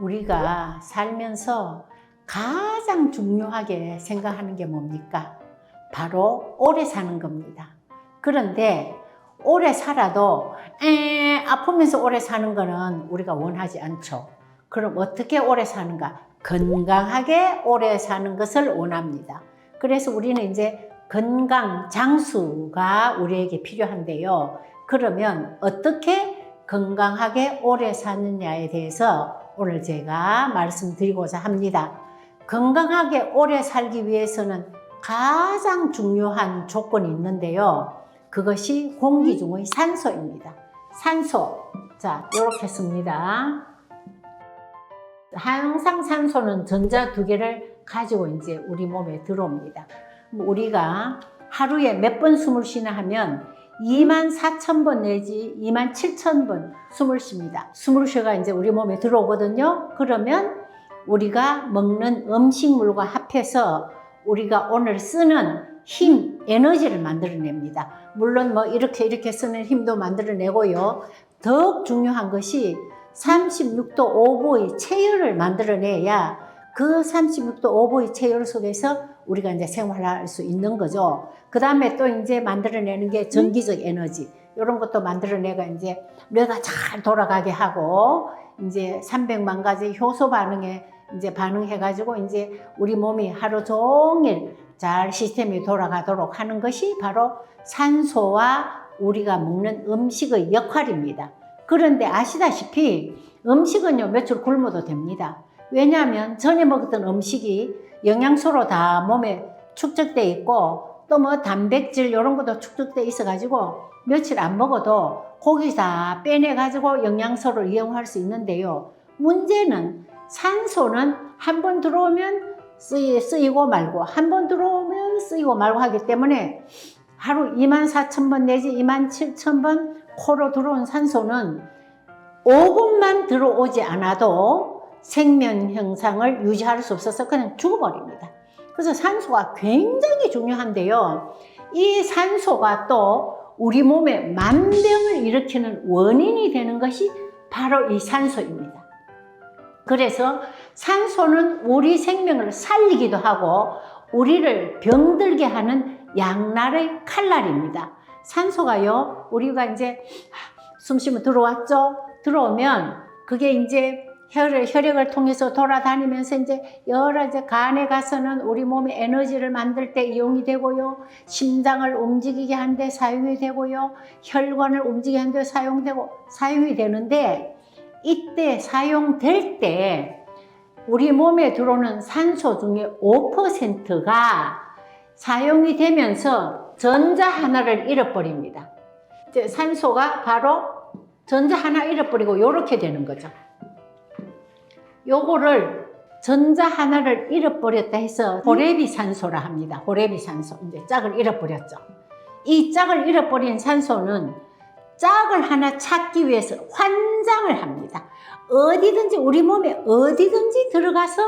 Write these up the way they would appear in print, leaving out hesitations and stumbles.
우리가 살면서 가장 중요하게 생각하는 게 뭡니까? 바로 오래 사는 겁니다. 그런데 오래 살아도 아프면서 오래 사는 거는 우리가 원하지 않죠. 그럼 어떻게 오래 사는가? 건강하게 오래 사는 것을 원합니다. 그래서 우리는 이제 건강 장수가 우리에게 필요한데요. 그러면 어떻게 건강하게 오래 사느냐에 대해서 오늘 제가 말씀드리고자 합니다. 건강하게 오래 살기 위해서는 가장 중요한 조건이 있는데요. 그것이 공기 중의 산소입니다. 산소. 자, 이렇게 씁니다. 항상 산소는 전자 두 개를 가지고 이제 우리 몸에 들어옵니다. 우리가 하루에 몇 번 숨을 쉬나 하면 24,000번 내지 27,000번 숨을 쉽니다. 숨을 쉬어가 이제 우리 몸에 들어오거든요. 그러면 우리가 먹는 음식물과 합해서 우리가 오늘 쓰는 힘, 에너지를 만들어냅니다. 물론 뭐 이렇게 쓰는 힘도 만들어내고요. 더욱 중요한 것이 36도 5분의 체열을 만들어내야 그 36도 5분의 체열 속에서 우리가 이제 생활할 수 있는 거죠. 그 다음에 또 이제 만들어내는 게 전기적 에너지. 이런 것도 만들어내가 이제 뇌가 잘 돌아가게 하고 이제 300만 가지 효소 반응에 이제 반응해가지고 이제 우리 몸이 하루 종일 잘 시스템이 돌아가도록 하는 것이 바로 산소와 우리가 먹는 음식의 역할입니다. 그런데 아시다시피 음식은요, 며칠 굶어도 됩니다. 왜냐하면 전에 먹었던 음식이 영양소로 다 몸에 축적돼 있고 또 뭐 단백질 이런 것도 축적돼 있어가지고 며칠 안 먹어도 고기 다 빼내가지고 영양소를 이용할 수 있는데요. 문제는 산소는 한 번 들어오면 쓰이고 말고 한 번 들어오면 쓰이고 말고 하기 때문에 하루 24,000번 내지 27,000번 코로 들어온 산소는 5분만 들어오지 않아도 생명 형상을 유지할 수 없어서 그냥 죽어버립니다. 그래서 산소가 굉장히 중요한데요. 이 산소가 또 우리 몸에 만병을 일으키는 원인이 되는 것이 바로 이 산소입니다. 그래서 산소는 우리 생명을 살리기도 하고 우리를 병들게 하는 양날의 칼날입니다. 산소가요, 우리가 이제 숨 쉬면 들어왔죠? 들어오면 그게 이제 혈액을 통해서 돌아다니면서 이제 여러 이제 간에 가서는 우리 몸의 에너지를 만들 때 이용이 되고요. 심장을 움직이게 하는데 사용이 되고요. 혈관을 움직이게 하는데 사용이 되는데 이때 사용될 때 우리 몸에 들어오는 산소 중에 5%가 사용이 되면서 전자 하나를 잃어버립니다. 이제 산소가 바로 전자 하나 잃어버리고 이렇게 되는 거죠. 요거를 전자 하나를 잃어버렸다 해서 호레비 산소라 합니다. 호레비 산소. 이제 짝을 잃어버렸죠. 이 짝을 잃어버린 산소는 짝을 하나 찾기 위해서 환장을 합니다. 어디든지 우리 몸에 어디든지 들어가서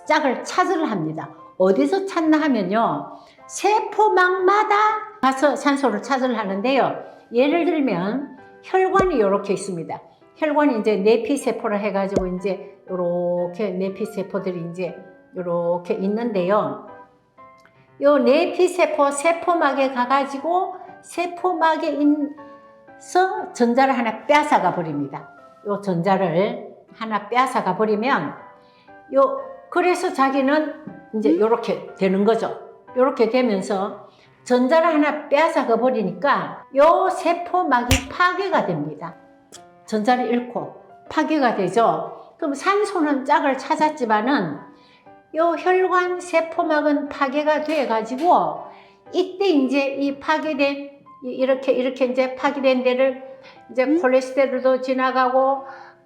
짝을 찾으려 합니다. 어디서 찾나 하면요. 세포막마다 가서 산소를 찾으려 하는데요. 예를 들면 혈관이 이렇게 있습니다. 혈관이 이제 내피세포라 해가지고 이제 이렇게 내피세포들이 이제 이렇게 있는데요. 요 내피세포 세포막에 가가지고 세포막에 있어 전자를 하나 빼앗아가 버립니다. 요 전자를 하나 빼앗아가 버리면 그래서 자기는 이제 이렇게 되는 거죠. 이렇게 되면서 전자를 하나 빼앗아가 버리니까 요 세포막이 파괴가 됩니다. 전자를 잃고 파괴가 되죠. 그럼 산소는 짝을 찾았지만은 요 혈관 세포막은 파괴가 돼 가지고 이때 이제 이 파괴된 이렇게 이제 파괴된 데를 이제 콜레스테롤도 지나가고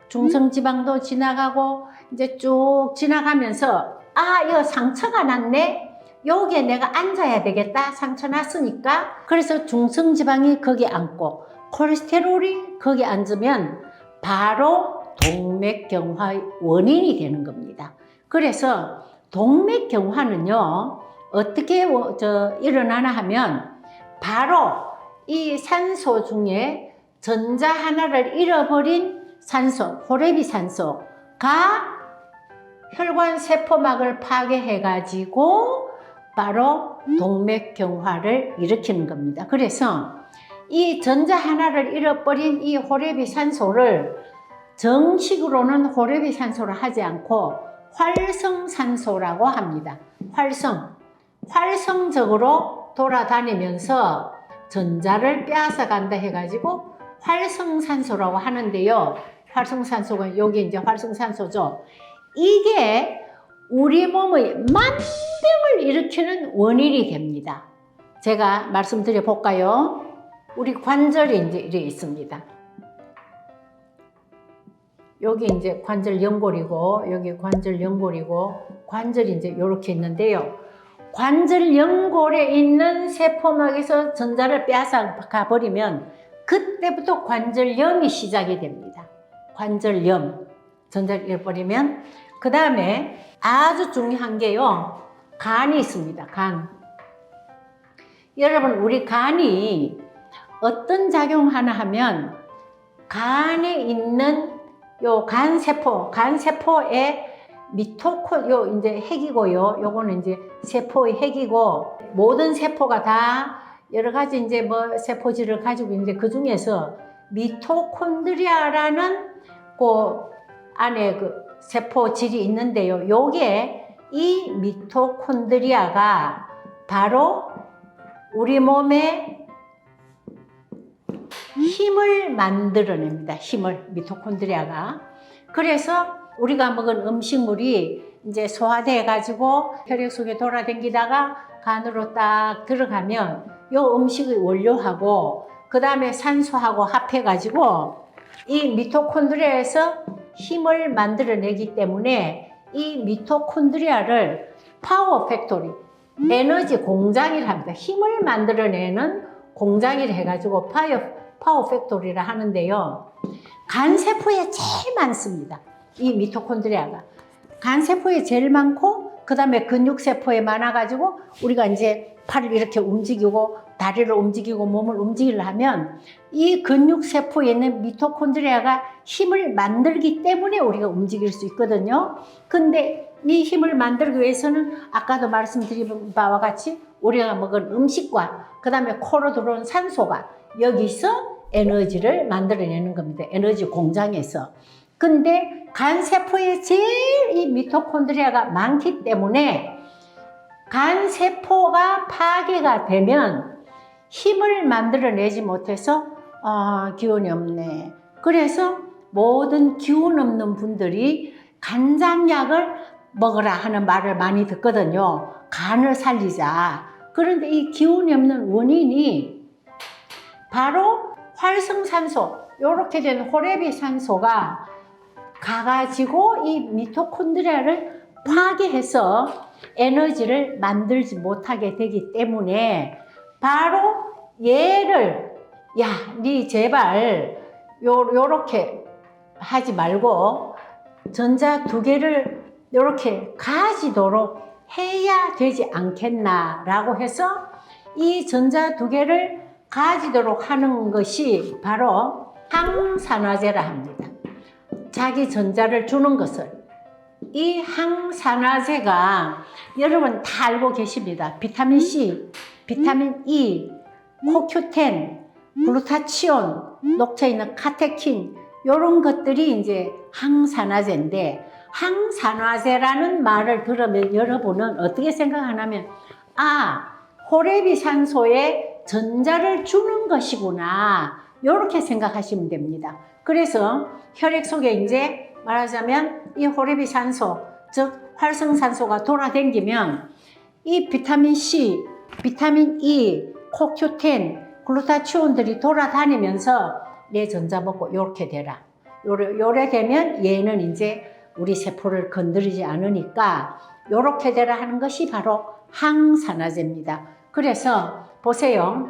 중성지방도 지나가고 이제 쭉 지나가면서 이거 상처가 났네. 여기에 내가 앉아야 되겠다. 상처 났으니까. 그래서 중성지방이 거기 앉고 콜레스테롤이 거기 앉으면 바로 동맥경화의 원인이 되는 겁니다. 그래서 동맥경화는요, 어떻게 일어나나 하면 바로 이 산소 중에 전자 하나를 잃어버린 산소, 호레비 산소, 혈관 세포막을 파괴해가지고 바로 동맥경화를 일으키는 겁니다. 그래서 이 전자 하나를 잃어버린 이 호레비산소를 정식으로는 호레비산소를 하지 않고 활성산소라고 합니다. 활성적으로 돌아다니면서 전자를 빼앗아 간다 해가지고 활성산소라고 하는데요. 활성산소가 여기 이제 활성산소죠. 이게 우리 몸의 만병을 일으키는 원인이 됩니다. 제가 말씀드려 볼까요? 우리 관절이 이제 이렇게 있습니다. 여기 이제 관절 연골이고, 여기 관절 연골이고, 관절이 이제 이렇게 있는데요. 관절 연골에 있는 세포막에서 전자를 빼앗아 가버리면 그때부터 관절염이 시작이 됩니다. 관절염. 전자를 잃어버리면. 그 다음에 아주 중요한 게요. 간이 있습니다. 간. 여러분, 우리 간이 어떤 작용을 하나 하면 간에 있는 요 간세포의 요 이제 핵이고요. 요거는 이제 세포의 핵이고, 모든 세포가 다 여러 가지 이제 뭐 세포질을 가지고 있는데 그 중에서 미토콘드리아라는 그 안에 그 세포질이 있는데요. 요게 이 미토콘드리아가 바로 우리 몸에 힘을 만들어냅니다. 미토콘드리아가. 그래서 우리가 먹은 음식물이 이제 소화돼 가지고 혈액 속에 돌아다니다가 간으로 딱 들어가면 요 음식의 원료하고 그 다음에 산소하고 합해 가지고 이 미토콘드리아에서 힘을 만들어내기 때문에 이 미토콘드리아를 파워 팩토리, 에너지 공장이라 합니다. 힘을 만들어내는 공장이라 해가지고 파워 팩토리라 하는데요. 간세포에 제일 많습니다. 이 미토콘드리아가. 간세포에 제일 많고, 그 다음에 근육세포에 많아가지고, 우리가 이제 팔을 이렇게 움직이고, 다리를 움직이고, 몸을 움직이려면, 이 근육세포에 있는 미토콘드리아가 힘을 만들기 때문에 우리가 움직일 수 있거든요. 근데 이 힘을 만들기 위해서는 아까도 말씀드린 바와 같이 우리가 먹은 음식과 그 다음에 코로 들어온 산소가 여기서 에너지를 만들어내는 겁니다. 에너지 공장에서. 근데 간세포에 제일 이 미토콘드리아가 많기 때문에 간세포가 파괴가 되면 힘을 만들어내지 못해서 기운이 없네. 그래서 모든 기운 없는 분들이 간장약을 먹으라 하는 말을 많이 듣거든요. 간을 살리자. 그런데 이 기운이 없는 원인이 바로 활성산소, 이렇게 된 호레비산소가 가가지고 이 미토콘드리아를 파괴해서 에너지를 만들지 못하게 되기 때문에 바로 얘를 니 제발 요렇게 하지 말고 전자 2개를 요렇게 가지도록 해야 되지 않겠나라고 해서 이 전자 2개를 가지도록 하는 것이 바로 항산화제라 합니다. 자기 전자를 주는 것을. 이 항산화제가 여러분 다 알고 계십니다. 비타민 C, 비타민 E, 코큐텐, 글루타치온, 녹차 있는 카테킨, 이런 것들이 이제 항산화제인데, 항산화제라는 말을 들으면 여러분은 어떻게 생각하냐면, 호레비산소에 전자를 주는 것이구나, 이렇게 생각하시면 됩니다. 그래서 혈액 속에 이제 말하자면 이 호레비산소, 즉 활성산소가 돌아다니면 이 비타민 C, 비타민 E, 코큐텐, 글루타치온들이 돌아다니면서 내 전자 먹고 요렇게 되라. 요래 되면 얘는 이제 우리 세포를 건드리지 않으니까 요렇게 되라 하는 것이 바로 항산화제입니다. 그래서 보세요.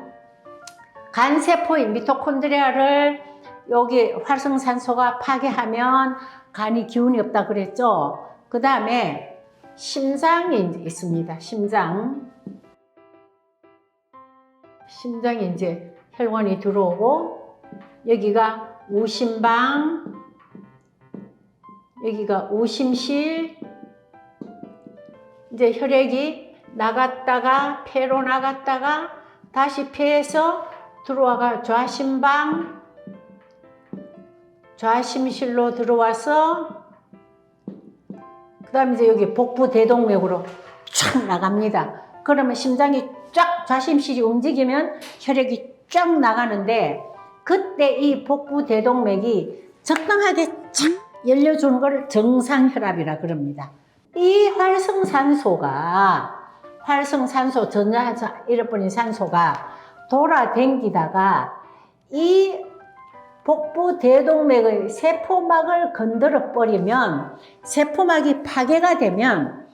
간세포인 미토콘드리아를 여기 활성산소가 파괴하면 간이 기운이 없다 그랬죠. 그 다음에 심장이 이제 있습니다. 심장이 이제 혈관이 들어오고, 여기가 우심방, 여기가 오심실, 이제 혈액이 나갔다가 폐로 나갔다가 다시 폐에서 들어와가 좌심방, 좌심실로 들어와서 그 다음에 이제 여기 복부 대동맥으로 쫙 나갑니다. 그러면 심장이 쫙 좌심실이 움직이면 혈액이 쫙 나가는데 그때 이 복부 대동맥이 적당하게 쫙 열려주는 걸 정상혈압이라 그럽니다. 이 활성산소 전자 잃어버린 산소가 돌아댕기다가 이 복부 대동맥의 세포막을 건드려 버리면 세포막이 파괴가 되면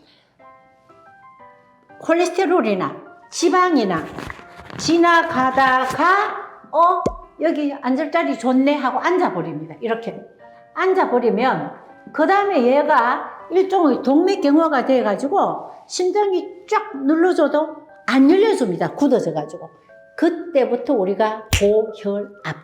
콜레스테롤이나 지방이나 지나가다가 여기 앉을 자리 좋네 하고 앉아버립니다. 이렇게 앉아버리면 그 다음에 얘가 일종의 동맥경화가 돼가지고 심장이 쫙 눌러줘도 안 열려줍니다. 굳어져가지고. 그때부터 우리가 고혈압,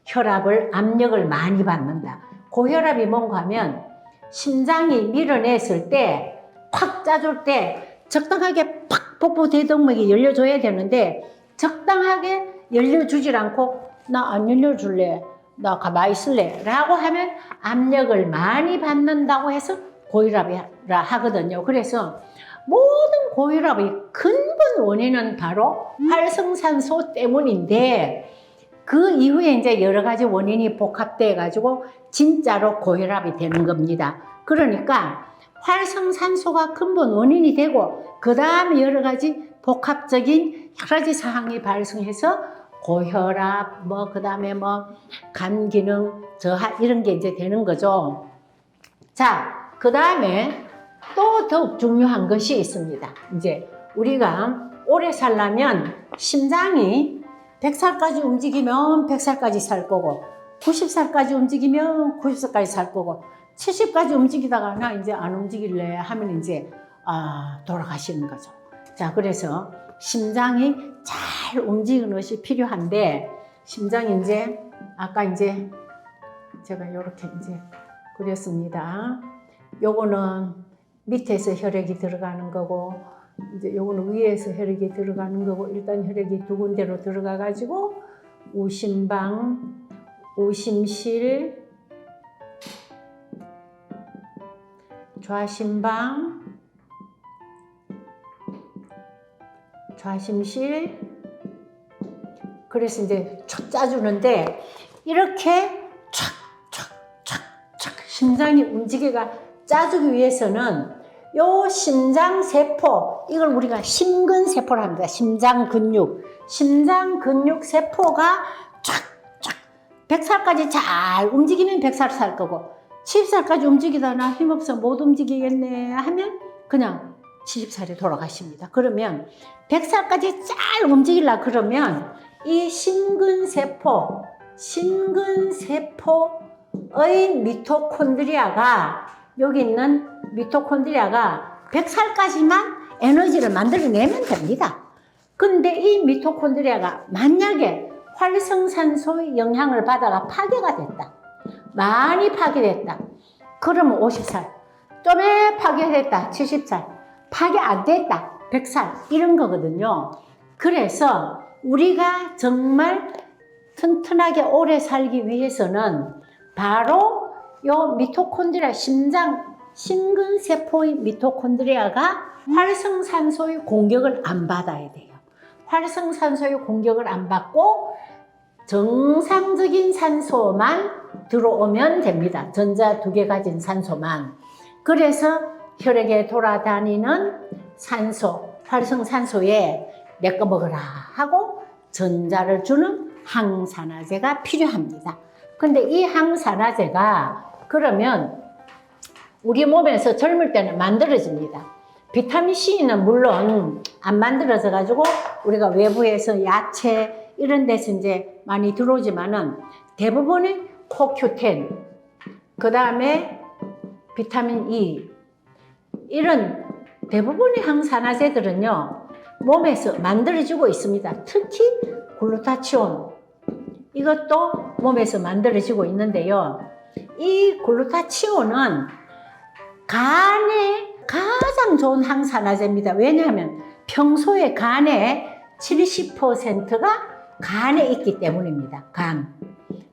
혈압을 압력을 많이 받는다. 고혈압이 뭔가 하면 심장이 밀어냈을 때 콱 짜줄 때 적당하게 팍 복부 대동맥이 열려줘야 되는데 적당하게 열려주질 않고 나 안 열려줄래, 나 가만히 있을래 라고 하면 압력을 많이 받는다고 해서 고혈압이라 하거든요. 그래서 모든 고혈압의 근본 원인은 바로 활성산소 때문인데 그 이후에 이제 여러 가지 원인이 복합돼 가지고 진짜로 고혈압이 되는 겁니다. 그러니까 활성산소가 근본 원인이 되고 그 다음에 여러 가지 복합적인 여러 가지 사항이 발생해서 고혈압, 그 다음에 간 기능 저하 이런 게 이제 되는 거죠. 자, 그 다음에 또 더욱 중요한 것이 있습니다. 이제 우리가 오래 살려면 심장이 100살까지 움직이면 100살까지 살 거고 90살까지 움직이면 90살까지 살 거고 70까지 움직이다가 나 이제 안 움직일래 하면 이제 돌아가시는 거죠. 자, 그래서 심장이 잘 움직이는 것이 필요한데 심장이 이제 아까 이제 제가 이렇게 이제 그렸습니다. 요거는 밑에서 혈액이 들어가는 거고 이제 요거는 위에서 혈액이 들어가는 거고 일단 혈액이 두 군데로 들어가 가지고 오심방, 오심실, 좌심방, 좌심실. 그래서 이제 촥 짜주는데 이렇게 촥 심장이 움직이가 짜주기 위해서는 요 심장세포, 이걸 우리가 심근세포라 합니다. 심장근육 세포가 촥 100살까지 잘 움직이면 100살 살 거고 70살까지 움직이다 나 힘없어 못 움직이겠네 하면 그냥 70살에 돌아가십니다. 그러면 100살까지 잘 움직이려고 그러면 이 심근세포의 미토콘드리아가 여기 있는 미토콘드리아가 100살까지만 에너지를 만들어내면 됩니다. 근데 이 미토콘드리아가 만약에 활성산소의 영향을 받아가 파괴가 됐다. 많이 파괴됐다. 그러면 50살. 좀에 파괴됐다. 70살. 파괴 안 됐다. 100살. 이런 거거든요. 그래서 우리가 정말 튼튼하게 오래 살기 위해서는 바로 요 미토콘드리아, 심근세포의 미토콘드리아가 활성산소의 공격을 안 받아야 돼요. 활성산소의 공격을 안 받고 정상적인 산소만 들어오면 됩니다. 전자 2개 가진 산소만. 그래서 혈액에 돌아다니는 산소, 활성산소에 내 거 먹어라 하고 전자를 주는 항산화제가 필요합니다. 근데 이 항산화제가 그러면 우리 몸에서 젊을 때는 만들어집니다. 비타민C는 물론 안 만들어져 가지고 우리가 외부에서 야채 이런 데서 이제 많이 들어오지만은 대부분의 CoQ10, 그 다음에 비타민 E 이런 대부분의 항산화제들은요 몸에서 만들어지고 있습니다. 특히 글루타치온 이것도 몸에서 만들어지고 있는데요. 이 글루타치온은 간에 가장 좋은 항산화제입니다. 왜냐하면 평소에 간의 70%가 간에 있기 때문입니다.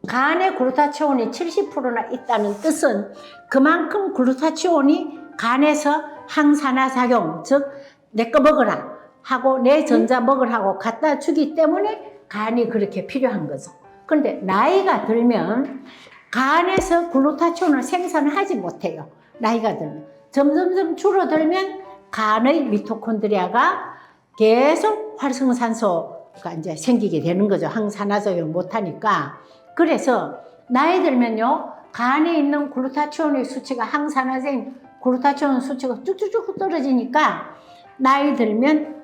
간에 글루타치온이 70%나 있다는 뜻은 그만큼 글루타치온이 간에서 항산화 작용, 즉 내 거 먹어라 하고 내 전자 먹으라고 갖다 주기 때문에 간이 그렇게 필요한 거죠. 그런데 나이가 들면 간에서 글루타치온을 생산하지 못해요. 나이가 들면. 점점점 줄어들면 간의 미토콘드리아가 계속 활성산소가 이제 생기게 되는 거죠. 항산화 작용을 못하니까. 그래서 나이 들면요, 간에 있는 글루타치온의 수치가 항산화제인 글루타치온 수치가 쭉쭉쭉 떨어지니까 나이 들면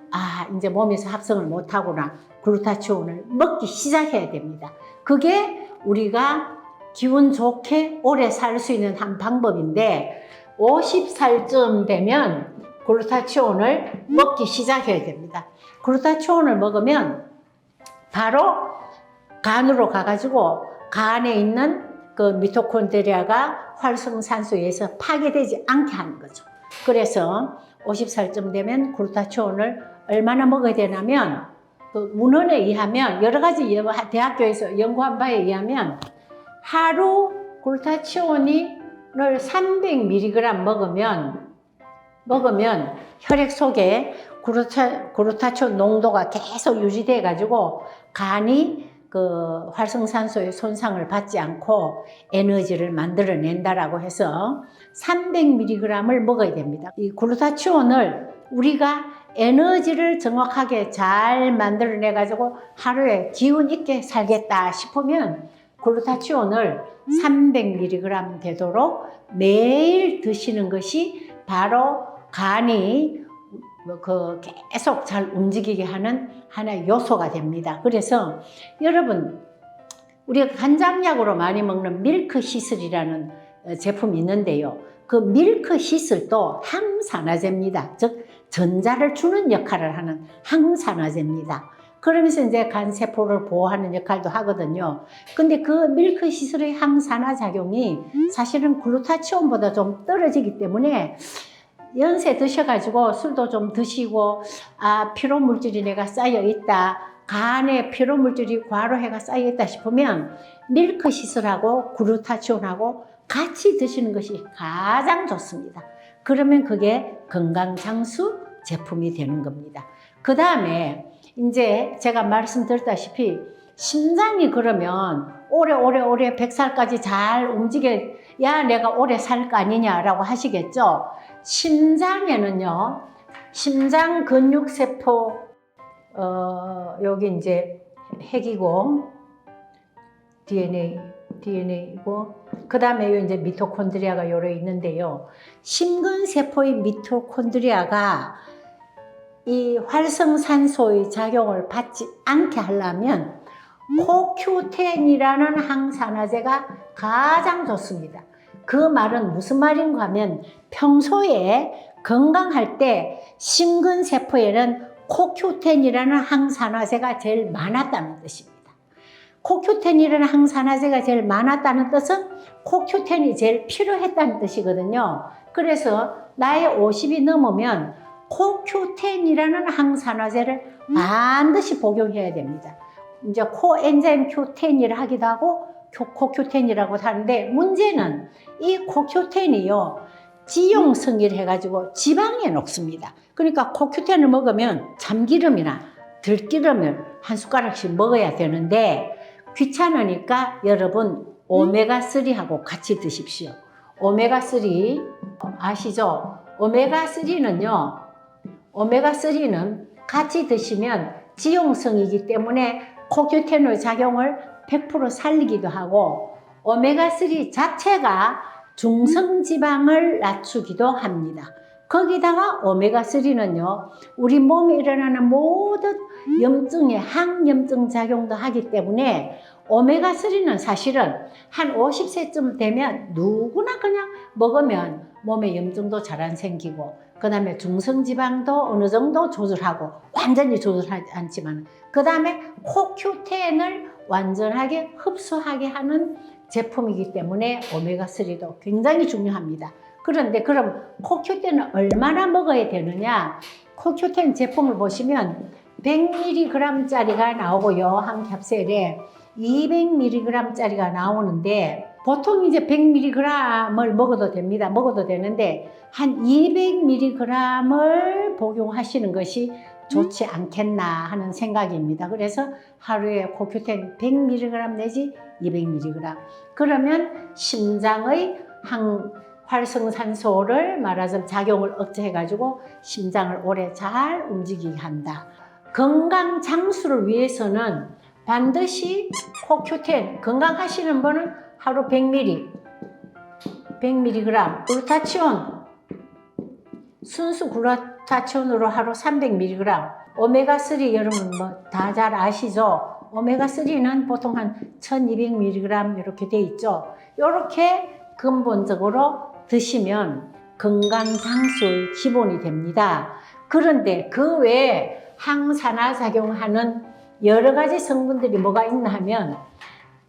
이제 몸에서 합성을 못하구나. 글루타치온을 먹기 시작해야 됩니다. 그게 우리가 기분 좋게 오래 살 수 있는 한 방법인데 50살쯤 되면 글루타치온을 먹기 시작해야 됩니다. 글루타치온을 먹으면 바로 간으로 가가지고 간에 있는 그 미토콘드리아가 활성산소에 의해서 파괴되지 않게 하는 거죠. 그래서 50살쯤 되면 글루타치온을 얼마나 먹어야 되냐면 그 문헌에 의하면 여러 가지 대학교에서 연구한 바에 의하면 하루 글루타치온을 300mg 먹으면 혈액 속에 글루타치온 농도가 계속 유지돼 가지고 간이 그 활성산소의 손상을 받지 않고 에너지를 만들어낸다라고 해서 300mg을 먹어야 됩니다. 이 글루타치온을 우리가 에너지를 정확하게 잘 만들어내 가지고 하루에 기운 있게 살겠다 싶으면 글루타치온을 300mg 되도록 매일 드시는 것이 바로 간이 계속 잘 움직이게 하는 하나의 요소가 됩니다. 그래서 여러분, 우리가 간장약으로 많이 먹는 밀크시슬이라는 제품이 있는데요. 그 밀크시슬도 항산화제입니다. 즉 전자를 주는 역할을 하는 항산화제입니다. 그러면서 이제 간세포를 보호하는 역할도 하거든요. 근데 그 밀크시슬의 항산화 작용이 사실은 글루타치온보다 좀 떨어지기 때문에 연세 드셔가지고 술도 좀 드시고 피로물질이 내가 쌓여있다, 간에 피로물질이 과로해가 쌓여있다 싶으면 밀크시슬하고 글루타치온하고 같이 드시는 것이 가장 좋습니다. 그러면 그게 건강장수 제품이 되는 겁니다. 그 다음에 이제 제가 말씀드렸다시피 심장이 그러면 오래 100살까지 잘 움직여야 내가 오래 살 거 아니냐라고 하시겠죠. 심장에는요, 심장 근육세포, 여기 이제 핵이고, DNA이고, 그 다음에 이제 미토콘드리아가 요래 있는데요. 심근세포의 미토콘드리아가 이 활성산소의 작용을 받지 않게 하려면 CoQ10이라는 항산화제가 가장 좋습니다. 그 말은 무슨 말인가 하면 평소에 건강할 때 심근세포에는 CoQ10이라는 항산화제가 제일 많았다는 뜻입니다. CoQ10이라는 항산화제가 제일 많았다는 뜻은 CoQ10이 제일 필요했다는 뜻이거든요. 그래서 나이 50이 넘으면 CoQ10이라는 항산화제를 반드시 복용해야 됩니다. 이제 코엔자임 Q10이라 하기도 하고 CoQ10이라고 하는데 문제는 이 CoQ10이요 지용성이라 해가지고 지방에 녹습니다. 그러니까 CoQ10을 먹으면 참기름이나 들기름을 한 숟가락씩 먹어야 되는데 귀찮으니까 여러분 오메가3하고 같이 드십시오. 오메가3 아시죠? 오메가3는 같이 드시면 지용성이기 때문에 CoQ10의 작용을 100% 살리기도 하고 오메가3 자체가 중성지방을 낮추기도 합니다. 거기다가 오메가3는요 우리 몸에 일어나는 모든 염증의 항염증 작용도 하기 때문에 오메가3는 사실은 한 50세쯤 되면 누구나 그냥 먹으면 몸에 염증도 잘 안 생기고 그 다음에 중성지방도 어느 정도 조절하고 완전히 조절하지 않지만 그 다음에 CoQ10을 완전하게 흡수하게 하는 제품이기 때문에 오메가3도 굉장히 중요합니다. 그런데 그럼 코큐텐은 얼마나 먹어야 되느냐? 코큐텐 제품을 보시면 100mg짜리가 나오고요. 한 캡슐에 200mg짜리가 나오는데 보통 이제 100mg을 먹어도 됩니다. 먹어도 되는데 한 200mg을 복용하시는 것이 좋지 않겠나 하는 생각입니다. 그래서 하루에 코큐텐 100mg 내지 200mg. 그러면 심장의 활성산소를 말하자면 작용을 억제해가지고 심장을 오래 잘 움직이게 한다. 건강 장수를 위해서는 반드시 코큐텐, 건강하시는 분은 하루 100mg, 글루타치온, 순수 글루타치온으로 하루 300mg, 오메가3 여러분 뭐 다 잘 아시죠? 오메가3는 보통 한 1200mg 이렇게 돼 있죠. 이렇게 근본적으로 드시면 건강 장수의 기본이 됩니다. 그런데 그 외에 항산화작용하는 여러 가지 성분들이 뭐가 있나 하면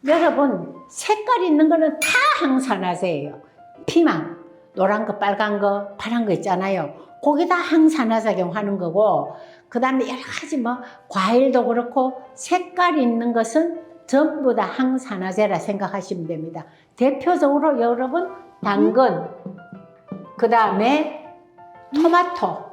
여러분 색깔 있는 거는 다 항산화제예요. 피망, 노란 거, 빨간 거, 파란 거 있잖아요. 거기 다 항산화작용하는 거고 그 다음에 여러 가지 뭐 과일도 그렇고 색깔 있는 것은 전부 다 항산화제라 생각하시면 됩니다. 대표적으로 여러분 당근, 그 다음에 토마토,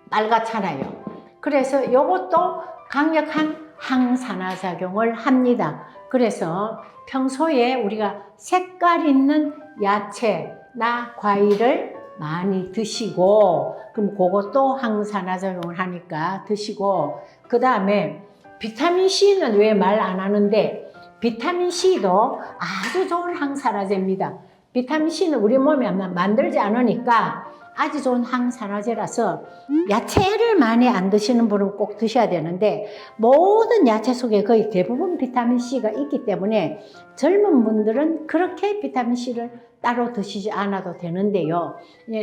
빨갛잖아요. 그래서 이것도 강력한 항산화작용을 합니다. 그래서 평소에 우리가 색깔 있는 야채나 과일을 많이 드시고 그럼 그것도 항산화작용을 하니까 드시고 그 다음에 비타민C는 왜 말 안 하는데 비타민C도 아주 좋은 항산화제입니다. 비타민C는 우리 몸에 만들지 않으니까 아주 좋은 항산화제라서 야채를 많이 안 드시는 분은 꼭 드셔야 되는데 모든 야채 속에 거의 대부분 비타민C가 있기 때문에 젊은 분들은 그렇게 비타민C를 따로 드시지 않아도 되는데요.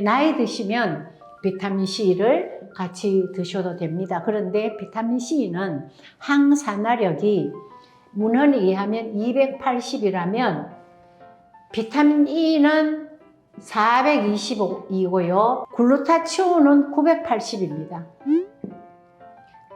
나이 드시면 비타민C를 같이 드셔도 됩니다. 그런데 비타민C는 항산화력이 문헌에 의하면 280이라면 비타민 E는 425이고요. 글루타치온은 980입니다.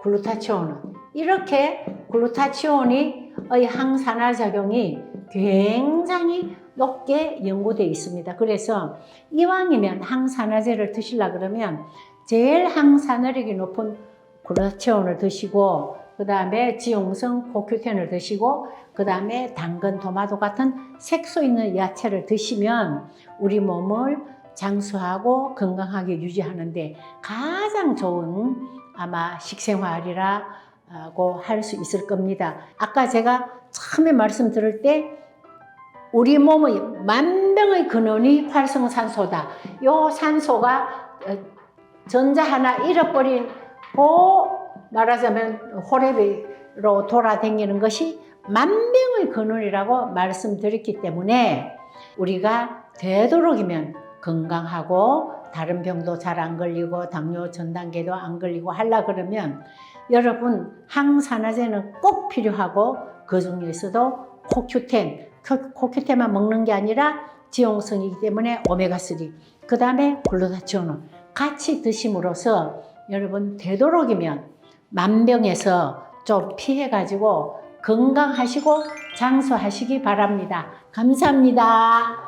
글루타치온은. 이렇게 글루타치온의 항산화 작용이 굉장히 높게 연구되어 있습니다. 그래서 이왕이면 항산화제를 드시려고 그러면 제일 항산화력이 높은 글루타치온을 드시고 그 다음에 지용성 코큐텐을 드시고 그 다음에 당근, 토마토 같은 색소 있는 야채를 드시면 우리 몸을 장수하고 건강하게 유지하는데 가장 좋은 아마 식생활이라고 할 수 있을 겁니다. 아까 제가 처음에 말씀드릴 때 우리 몸의 만병의 근원이 활성산소다. 요 산소가 전자 하나 잃어버린 말하자면 호래비로 돌아다니는 것이 만병의 근원이라고 말씀드렸기 때문에 우리가 되도록이면 건강하고 다른 병도 잘 안 걸리고 당뇨 전단계도 안 걸리고 하려 그러면 여러분 항산화제는 꼭 필요하고 그 중에서도 코큐텐만 먹는 게 아니라 지용성이기 때문에 오메가3 그 다음에 글루타치온을 같이 드심으로써 여러분 되도록이면 만병에서 좀 피해가지고 건강하시고 장수하시기 바랍니다. 감사합니다.